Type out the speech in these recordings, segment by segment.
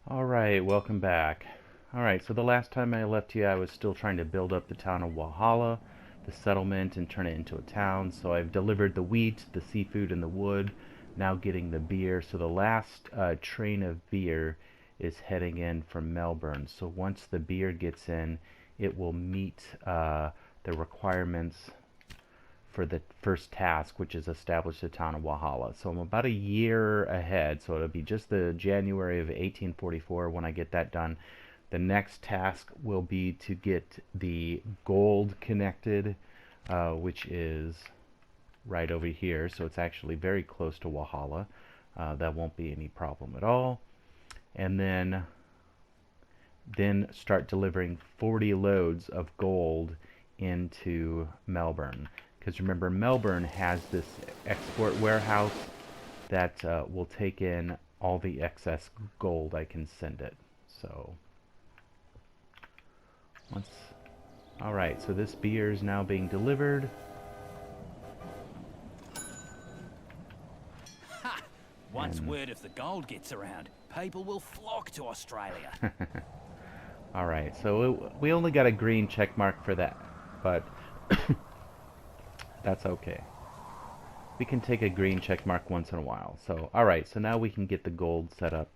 Alright, welcome back. Alright, so the last time I left you, I was still trying to build up the town of Walhalla, the settlement, and turn it into a town. So I've delivered the wheat, the seafood, and the wood, now getting the beer. So the last train of beer is heading in from Melbourne. So once the beer gets in, it will meet the requirements for the first task, which is establish the town of Walhalla. So I'm about a year ahead. So it'll be just the January of 1844 when I get that done. The next task will be to get the gold connected, which is right over here. So it's actually very close to Walhalla. That won't be any problem at all. And then start delivering 40 loads of gold into Melbourne. Because remember, Melbourne has this export warehouse that will take in all the excess gold I can send it. So, once. Alright, so this beer is now being delivered. Ha! Once And word of the gold gets around, people will flock to Australia. alright, so we only got a green check mark for that, but that's okay. We can take a green check mark once in a while. So, alright, so now we can get the gold set up.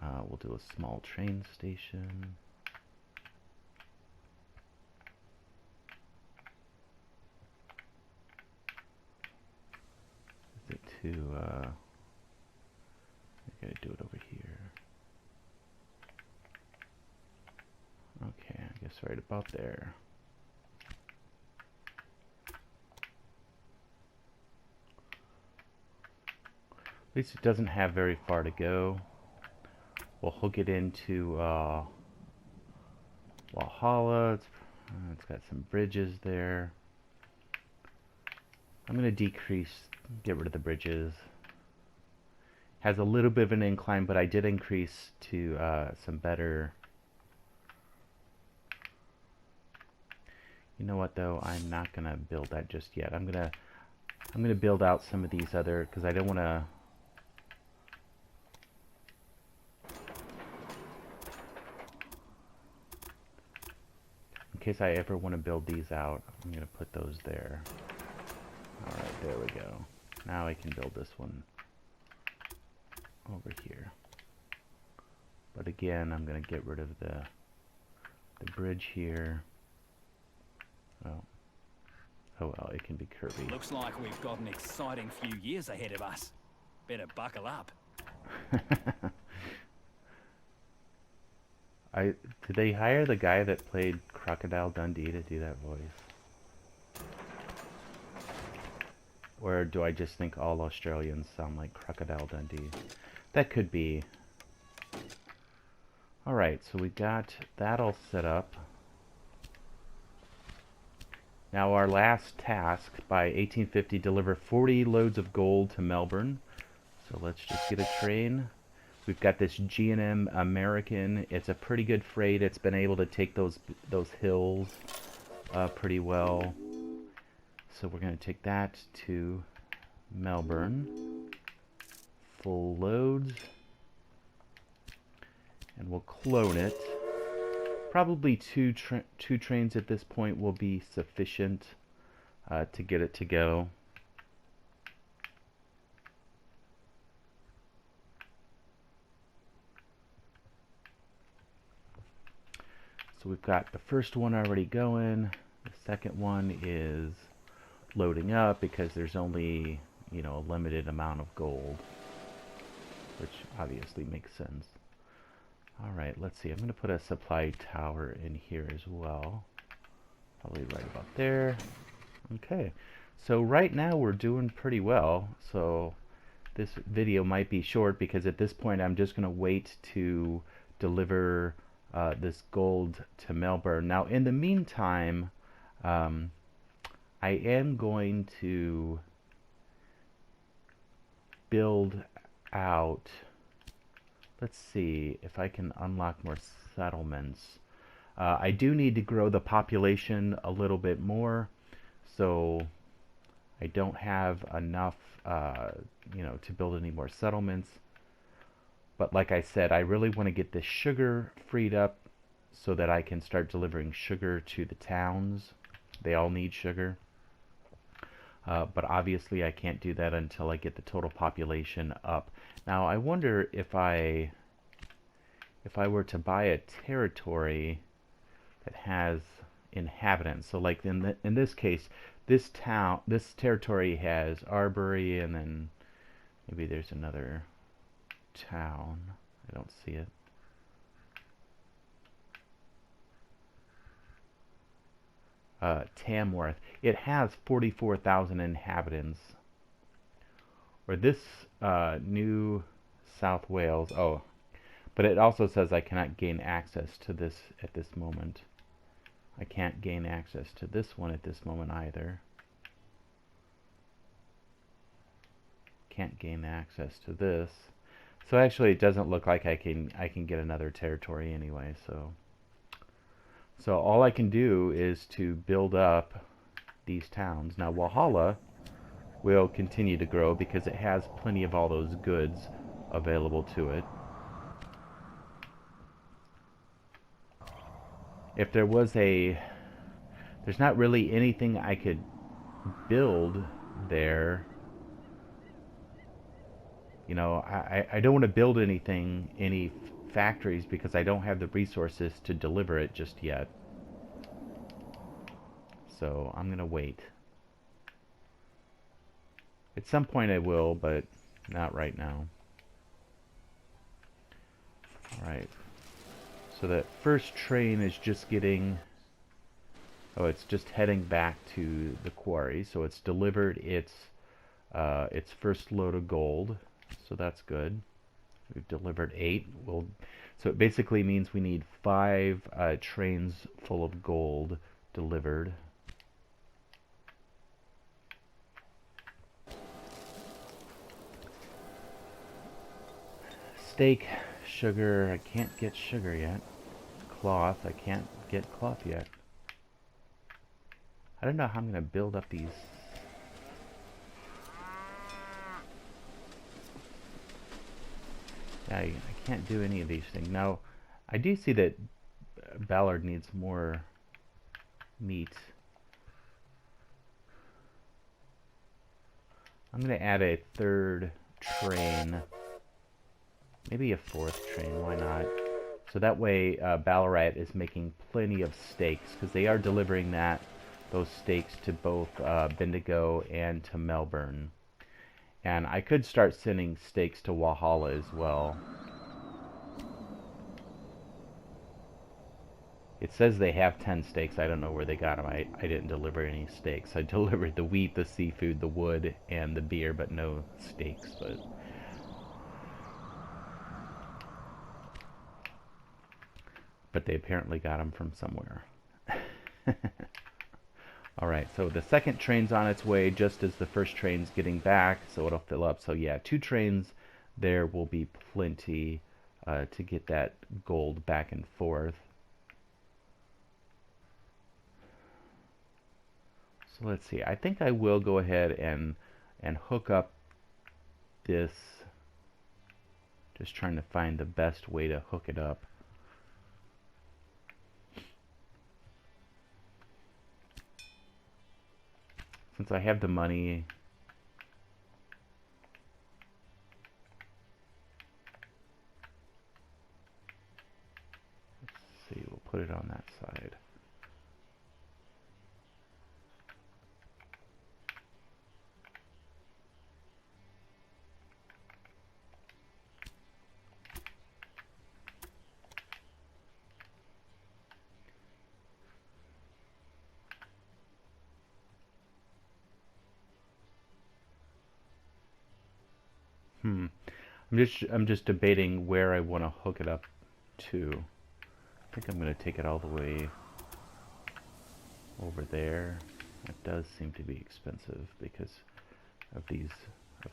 We'll do a small train station. Is it to, I gotta do it over here. Okay, I guess right about there. At least it doesn't have very far to go. We'll hook it into Walhalla. It's got some bridges there. I'm going to get rid of the bridges. Has a little bit of an incline, but I did increase to some better. You know what though? I'm not going to build that just yet. I'm going to build out some of these other, because I don't want to. In case I ever want to build these out, I'm going to put those there. Alright, there we go. Now I can build this one over here. But again, I'm going to get rid of the bridge here. Oh. Oh well, it can be curvy. Looks like we've got an exciting few years ahead of us. Better buckle up. Did they hire the guy that played Crocodile Dundee to do that voice? Or do I just think all Australians sound like Crocodile Dundee? That could be. Alright, so we got that all set up. Now our last task, by 1850, deliver 40 loads of gold to Melbourne. So let's just get a train. We've got this G&M American. It's a pretty good freight. It's been able to take those hills pretty well. So we're going to take that to Melbourne. Full loads. And we'll clone it. Probably two trains at this point will be sufficient to get it to go. So we've got the first one already going. The second one is loading up because there's only, a limited amount of gold, which obviously makes sense. Alright, let's see. I'm going to put a supply tower in here as well. Probably right about there. Okay. So right now we're doing pretty well. So this video might be short because at this point I'm just going to wait to deliver this gold to Melbourne. Now in the meantime, I am going to build out. Let's see if I can unlock more settlements. I do need to grow the population a little bit more, so I don't have enough, to build any more settlements. But like I said, I really want to get this sugar freed up so that I can start delivering sugar to the towns. They all need sugar. But obviously I can't do that until I get the total population up. Now I wonder if I were to buy a territory that has inhabitants. So like in this case, this territory has Arbery, and then maybe there's another town. I don't see it. Tamworth. It has 44,000 inhabitants. Or this New South Wales. Oh, but it also says I cannot gain access to this at this moment. I can't gain access to this one at this moment either. Can't gain access to this. So actually it doesn't look like I can get another territory anyway, so all I can do is to build up these towns. Now Walhalla will continue to grow because it has plenty of all those goods available to it. If there was there's not really anything I could build there. You know, I don't want to build any factories because I don't have the resources to deliver it just yet. So I'm gonna wait. At some point I will, but not right now. Alright. So that first train is just getting... Oh, it's just heading back to the quarry. So it's delivered its first load of gold. So that's good. We've delivered 8. So it basically means we need 5 trains full of gold delivered. Steak, sugar. I can't get sugar yet. Cloth. I can't get cloth yet. I don't know how I'm going to build up these. I can't do any of these things. Now, I do see that Ballard needs more meat. I'm going to add a 3rd train. Maybe a 4th train, why not? So that way Ballarat is making plenty of steaks, because they are delivering those steaks to both Bendigo and to Melbourne. And I could start sending steaks to Walhalla as well. It says they have 10 steaks. I don't know where they got them. I didn't deliver any steaks. I delivered the wheat, the seafood, the wood, and the beer, but no steaks. But they apparently got them from somewhere. Alright, so the second train's on its way just as the first train's getting back, so it'll fill up. So yeah, 2 trains there will be plenty to get that gold back and forth. So let's see, I think I will go ahead and hook up this. Just trying to find the best way to hook it up. Since I have the money, let's see, we'll put it on that side. I'm just debating where I want to hook it up to. I think I'm going to take it all the way over there. It does seem to be expensive because of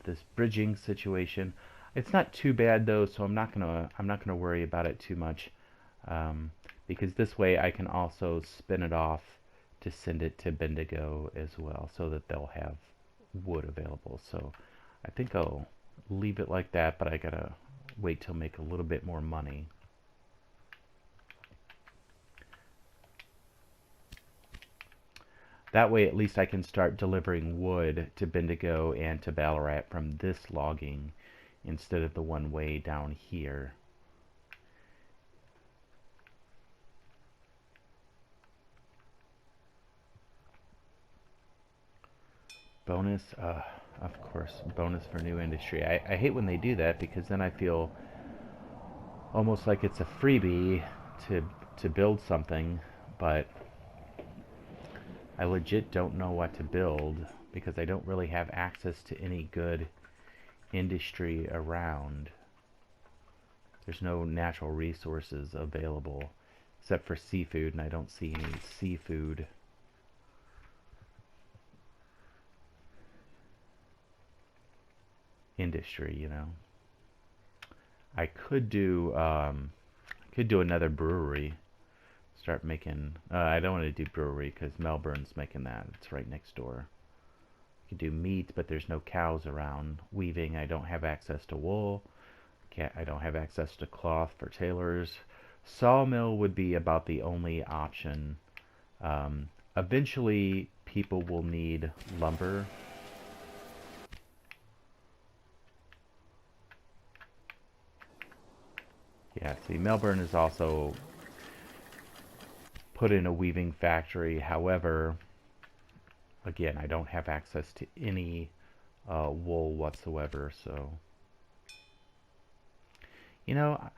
this bridging situation. It's not too bad though, so I'm not gonna worry about it too much, because this way I can also spin it off to send it to Bendigo as well, so that they'll have wood available. So I think I'll leave it like that, but I gotta wait till make a little bit more money. That way at least I can start delivering wood to Bendigo and to Ballarat from this logging instead of the one way down here. Bonus, of course, bonus for new industry. I hate when they do that because then I feel almost like it's a freebie to build something, but I legit don't know what to build because I don't really have access to any good industry around. There's no natural resources available except for seafood, and I don't see any seafood industry, you know. I could do another brewery. Start making. I don't want to do brewery because Melbourne's making that. It's right next door. I could do meat, but there's no cows around. Weaving, I don't have access to wool. I don't have access to cloth for tailors. Sawmill would be about the only option. Eventually, people will need lumber. Yeah, see, Melbourne is also put in a weaving factory. However, again, I don't have access to any wool whatsoever, so... You know,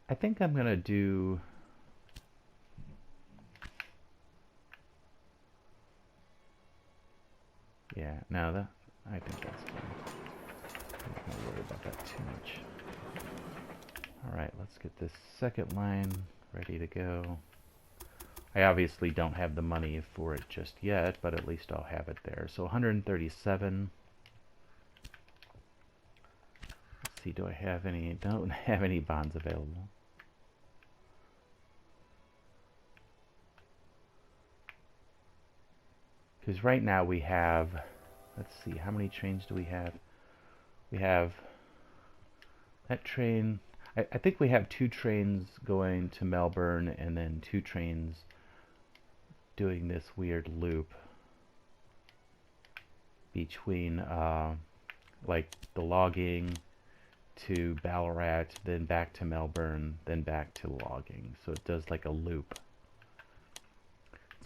I think I'm going to do... Yeah, no, I think that's fine. I'm not going to worry about that too much. Alright, let's get this second line ready to go. I obviously don't have the money for it just yet, but at least I'll have it there. So 137. Let's see, do I have any? Don't have any bonds available. Because right now we have, let's see, how many trains do we have? We have that train. I think we have 2 trains going to Melbourne and then 2 trains doing this weird loop between like the logging to Ballarat, then back to Melbourne, then back to logging. So it does like a loop.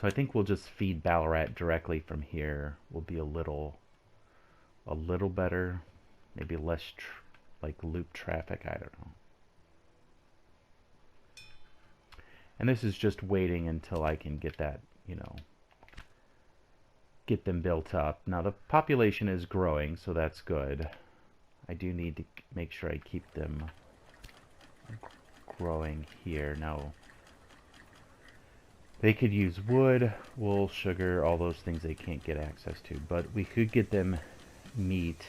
So I think we'll just feed Ballarat directly from here. Will be a little better, maybe less like loop traffic. I don't know. And this is just waiting until I can get that, you know, get them built up. Now the population is growing, so that's good. I do need to make sure I keep them growing here. Now, they could use wood, wool, sugar, all those things they can't get access to, but we could get them meat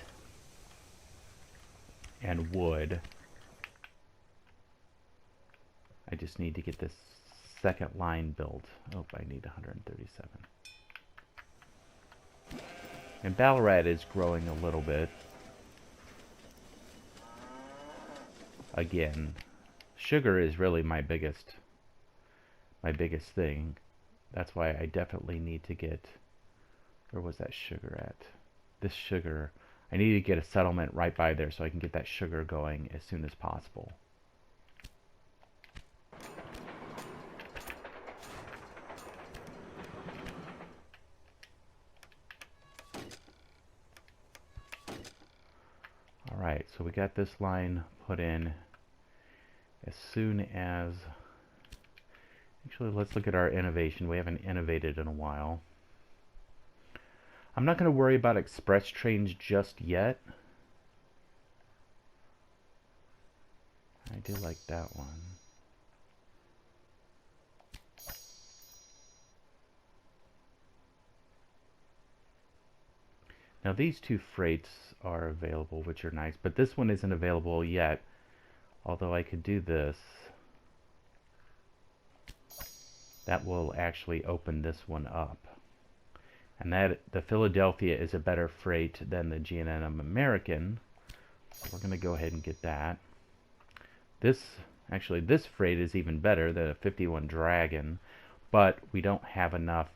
and wood. I just need to get this second line built. Oh, I need 137. And Ballarat is growing a little bit. Again, sugar is really my biggest thing. That's why I definitely need to get, where was that sugar at? This sugar, I need to get a settlement right by there so I can get that sugar going as soon as possible. Alright, so we got this line put in as soon as... Actually, let's look at our innovation. We haven't innovated in a while. I'm not going to worry about express trains just yet. I do like that one. Now these 2 freights are available, which are nice, but this one isn't available yet, although I could do this. That will actually open this one up. And that the Philadelphia is a better freight than the G&M American, so we're going to go ahead and get that. Actually, this freight is even better than a 51 Dragon, but we don't have enough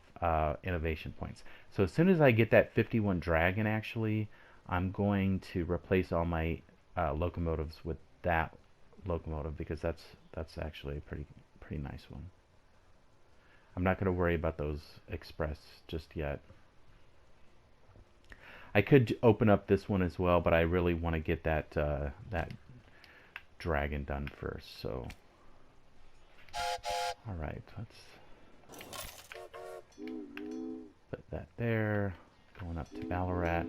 innovation points. So as soon as I get that 51 Dragon, actually, I'm going to replace all my locomotives with that locomotive because that's actually a pretty nice one. I'm not going to worry about those express just yet. I could open up this one as well, but I really want to get that that dragon done first. So, all right, let's put that there. Going up to Ballarat,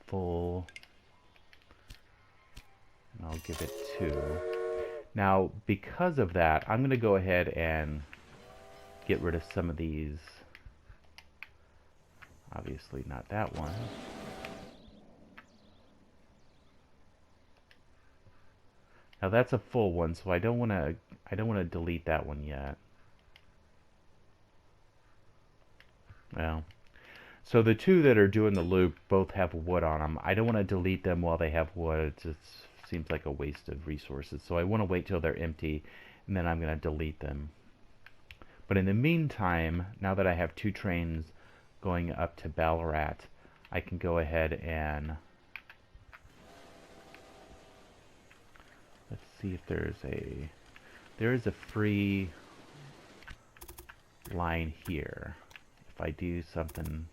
full, and I'll give it 2. Now, because of that, I'm going to go ahead and get rid of some of these. Obviously not that one. Now that's a full one, so I don't want to delete that one yet. Well, so the 2 that are doing the loop both have wood on them. I don't want to delete them while they have wood. It just seems like a waste of resources. So I want to wait till they're empty, and then I'm going to delete them. But in the meantime, now that I have 2 trains going up to Ballarat, I can go ahead and let's see if there is a free line here. If I do something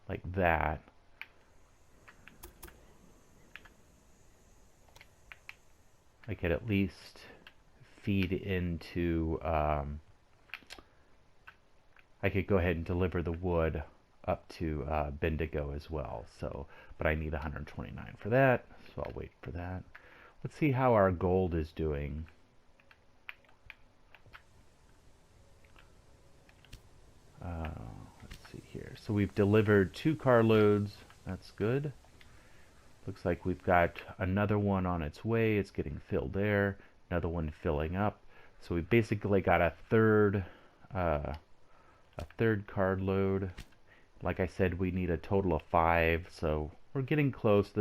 like that, I could at least feed into, I could go ahead and deliver the wood up to Bendigo as well. So, but I need 129 for that, so I'll wait for that. Let's see how our gold is doing. Let's see here. So we've delivered 2 carloads. That's good. Looks like we've got another one on its way. It's getting filled there. Another one filling up. So we basically got a third card load. Like I said, we need a total of 5, so we're getting close.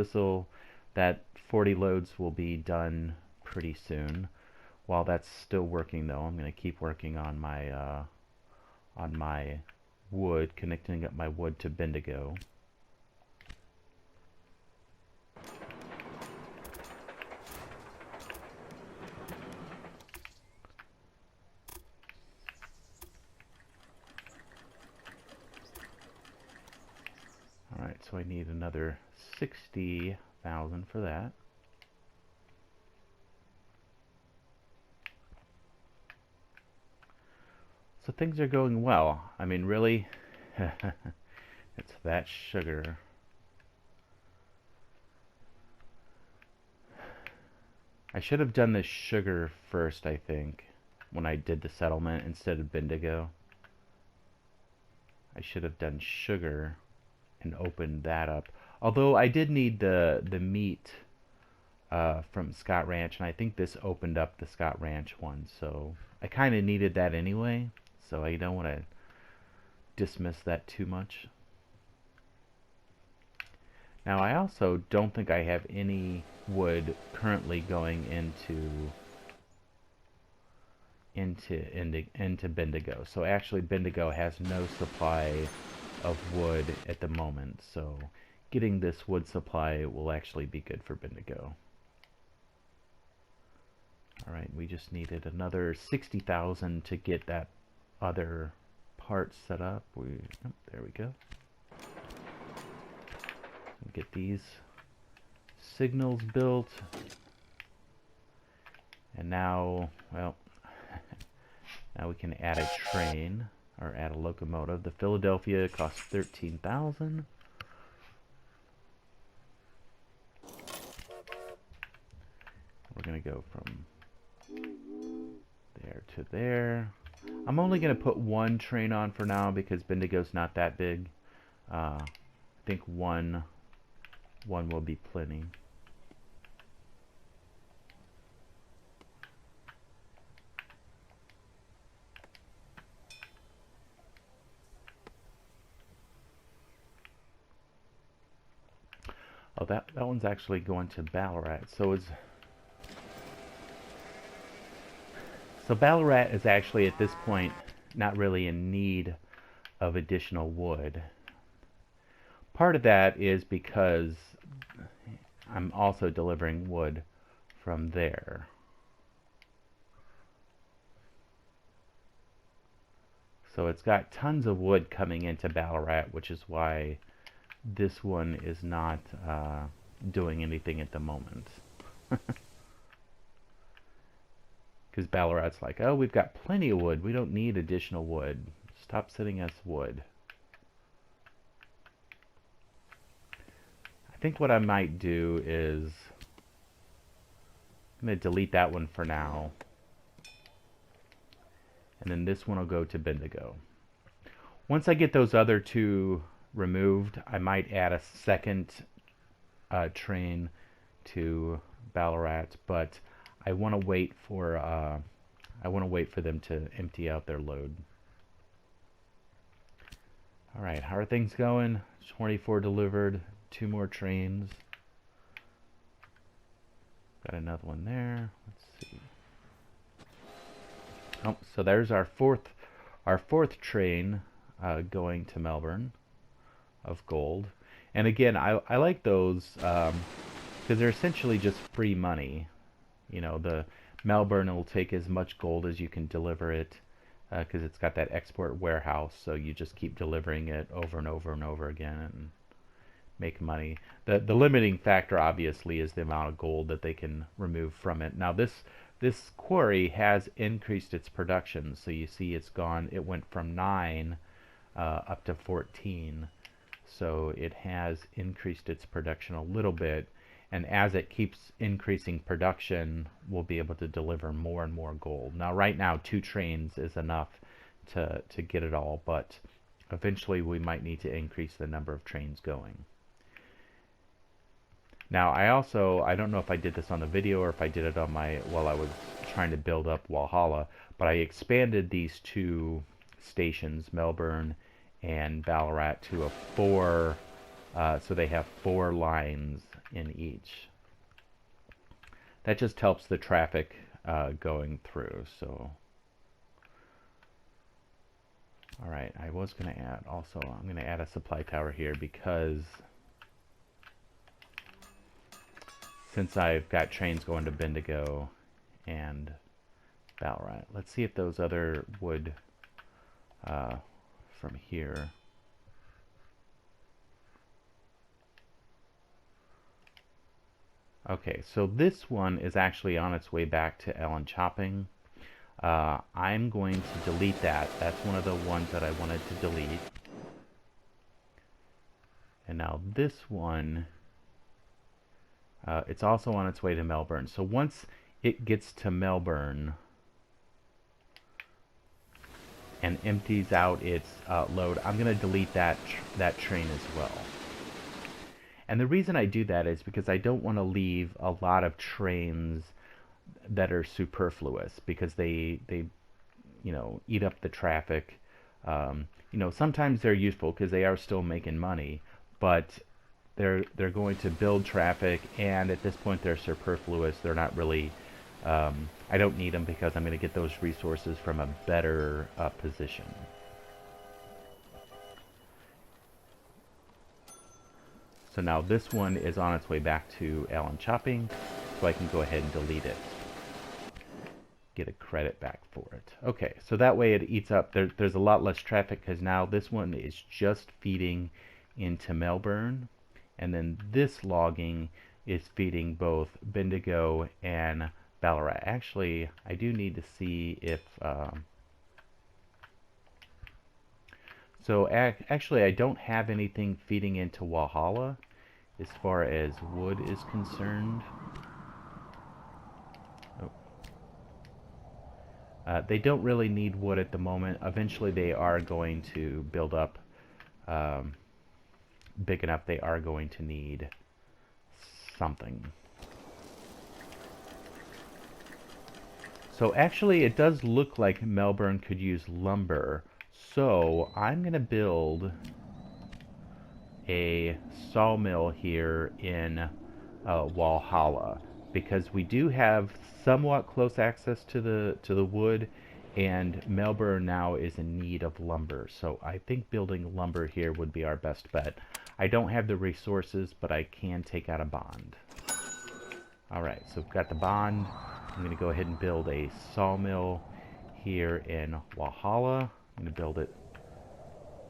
That 40 loads will be done pretty soon. While that's still working, though, I'm going to keep working on my wood, connecting up my wood to Bendigo. Alright, so I need another 60,000 for that. So things are going well. I mean, really, it's that sugar. I should have done this sugar first, I think, when I did the settlement instead of Bendigo. I should have done sugar and opened that up. Although I did need the meat from Scott Ranch, and I think this opened up the Scott Ranch one, so I kind of needed that anyway, so I don't want to dismiss that too much. Now I also don't think I have any wood currently going into Bendigo. So actually Bendigo has no supply of wood at the moment, so getting this wood supply will actually be good for Bendigo. Alright, we just needed another 60,000 to get that other part set up. There we go. Get these signals built. And now, well, now we can add a train, or add a locomotive. The Philadelphia costs 13,000. We're going to go from there to there. I'm only going to put 1 train on for now because Bendigo's not that big. I think one will be plenty. Oh, that one's actually going to Ballarat. So Ballarat is actually at this point not really in need of additional wood. Part of that is because I'm also delivering wood from there. So it's got tons of wood coming into Ballarat, which is why this one is not doing anything at the moment. Because Ballarat's like, oh, we've got plenty of wood. We don't need additional wood. Stop sending us wood. I think what I might do is I'm going to delete that one for now. And then this one will go to Bendigo. Once I get those other two removed, I might add a second train to Ballarat, but I want to wait for them to empty out their load. All right, how are things going? 24 delivered, 2 more trains. Got another one there. Let's see. Oh, so there's our fourth train going to Melbourne of gold. And again, I like those because they're essentially just free money. You know, the Melbourne will take as much gold as you can deliver it because it's got that export warehouse, so you just keep delivering it over and over and over again and make money. The limiting factor obviously is the amount of gold that they can remove from it. Now this quarry has increased its production, so you see it went from 9 up to 14, so it has increased its production a little bit, and as it keeps increasing production, we'll be able to deliver more and more gold. Now right now 2 trains is enough to get it all, but eventually we might need to increase the number of trains going. Now I don't know if I did this on the video or if I did it on while I was trying to build up Walhalla, but I expanded these 2 stations, Melbourne and Ballarat, to a 4, so they have 4 lines in each. That just helps the traffic going through. So, all right, I was going to add also, I'm going to add a supply tower here because since I've got trains going to Bendigo and Ballarat. Let's see if those other wood from here. Okay, so this one is actually on its way back to Ellen Chopping. I'm going to delete that. That's one of the ones that I wanted to delete. And now this one, it's also on its way to Melbourne. So once it gets to Melbourne and empties out its load, I'm going to delete that train as well. And the reason I do that is because I don't want to leave a lot of trains that are superfluous, because they eat up the traffic. Sometimes they're useful because they are still making money, but they're going to build traffic, and at this point they're superfluous. They're not really, I don't need them because I'm going to get those resources from a better position. So now this one is on its way back to Ellen Chopping, so I can go ahead and delete it. Get a credit back for it. Okay, so that way it eats up, there's a lot less traffic because now this one is just feeding into Melbourne, and then this logging is feeding both Bendigo and Ballarat. Actually, I do need to see if so actually I don't have anything feeding into Walhalla as far as wood is concerned. They don't really need wood at the moment. Eventually they are going to build up big enough. They are going to need something. So actually it does look like Melbourne could use lumber. So I'm going to build a sawmill here in Walhalla, because we do have somewhat close access to the wood, and Melbourne now is in need of lumber. So I think building lumber here would be our best bet. I don't have the resources, but I can take out a bond. Alright, so we've got the bond. I'm going to go ahead and build a sawmill here in Walhalla. I'm going to build it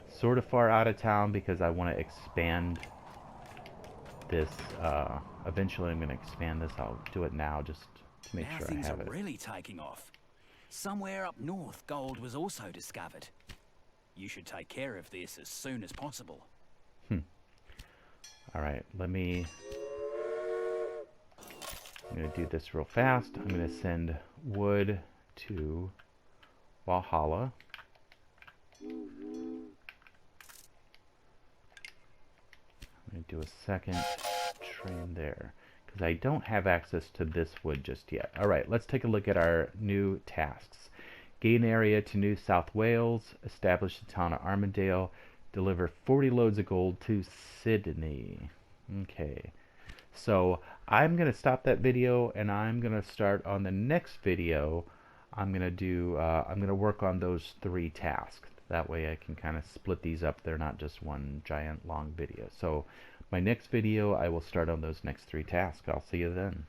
sort of far out of town because I want to expand this. Eventually I'm going to expand this. I'll do it now just to make sure I have it. Now things are really taking off. Somewhere up north, gold was also discovered. You should take care of this as soon as possible. Alright, I'm going to do this real fast. I'm going to send wood to Walhalla. I'm going to do a second train there, because I don't have access to this wood just yet. Alright, let's take a look at our new tasks. Gain area to New South Wales, establish the town of Armidale, deliver 40 loads of gold to Sydney. Okay, so I'm going to stop that video and I'm going to start on the next video. I'm going to work on those 3 tasks. That way I can kind of split these up. They're not just one giant long video. So my next video, I will start on those next 3 tasks. I'll see you then.